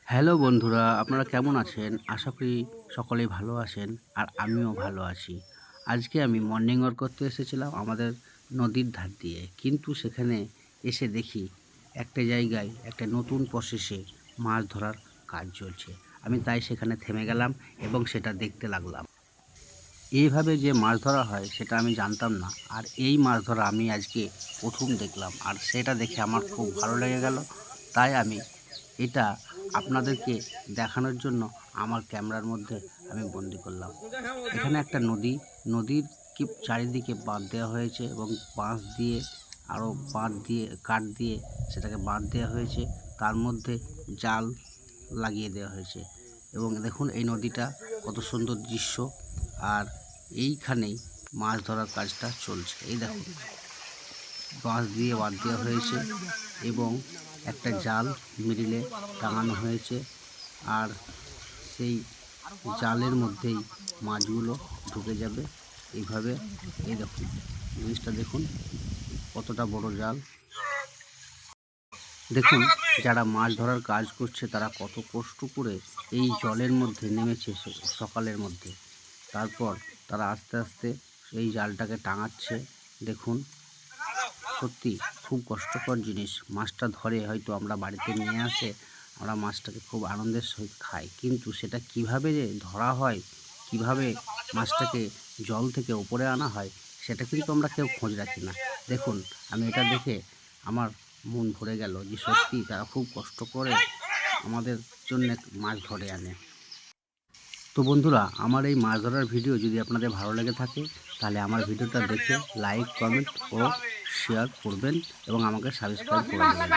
Hello বন্ধুরা, আপনারা কেমন আছেন? আশা করি সকলেই ভালো আছেন আর আমিও ভালো আছি। আজকে আমি মর্নিং ওয়াক করতে এসেছিলাম আমাদের নদীর ধার দিয়ে। কিন্তু সেখানে এসে দেখি একটা জায়গায় একটা নতুন প্রসেসে মাছ ধরার কাজ চলছে। আমি তাই সেখানে থেমে গেলাম এবং সেটা দেখতে লাগলাম। এইভাবে যে মাছ ধরা হয় সেটা আমি জানতাম না। আর এই মাছ ধরা আমি আজকে ১ম দেখলাম। আর সেটা দেখে আমার খুব ভালো লেগে গেল। তাই আমি এটা আপনাদেরকে দেখানোর জন্য আমার ক্যামেরার মধ্যে আমি বন্দি করলাম। এখানে একটা নদী, নদীর চারিদিকে বাঁধ দেওয়া হয়েছে এবং বাঁশ দিয়ে আরও বাঁধ দিয়ে কাঠ দিয়ে সেটাকে বাঁধ দেওয়া হয়েছে। তার মধ্যে জাল লাগিয়ে দেওয়া হয়েছে এবং দেখুন এই নদীটা কত সুন্দর দৃশ্য। আর এইখানেই মাছ ধরার কাজটা চলছে। এই দেখুন বাঁশ দিয়ে বাঁধ দেওয়া হয়েছে এবং একটা জাল মিডিলে টাঙানো হয়েছে। আর সেই জালের মধ্যেই মাছগুলো ঢুকে যাবে এইভাবে। এই দেখুন জিনিসটা দেখুন কতটা বড় জাল। দেখুন যারা মাছ ধরার কাজ করছে তারা কত কষ্ট করে এই জলের মধ্যে নেমেছে সকালের মধ্যে। তারপর তারা আস্তে আস্তে এই জালটাকে টাঙাচ্ছে। দেখুন সত্যি খুব কষ্টকর জিনিস। মাছটা ধরে হয়তো আমরা বাড়িতে নিয়ে আসে আমরা মাছটাকে খুব আনন্দের সহিত খাই, কিন্তু সেটা কিভাবে যে ধরা হয়, কিভাবে মাছটাকে জল থেকে উপরে আনা হয় সেটা কিন্তু আমরা কেউ খোঁজ রাখি না। দেখুন আমি এটা দেখে আমার মন ভরে গেল যে সত্যি তারা খুব কষ্ট করে আমাদের জন্য মাছ ধরে আনে। তো বন্ধুরা, আমার এই মাছ ধরার ভিডিও যদি আপনাদের ভালো লেগে থাকে তাহলে আমার ভিডিওটা দেখে লাইক, কমেন্ট ও শেয়ার করবেন এবং আমাকে সাবস্ক্রাইব করে দেবেন।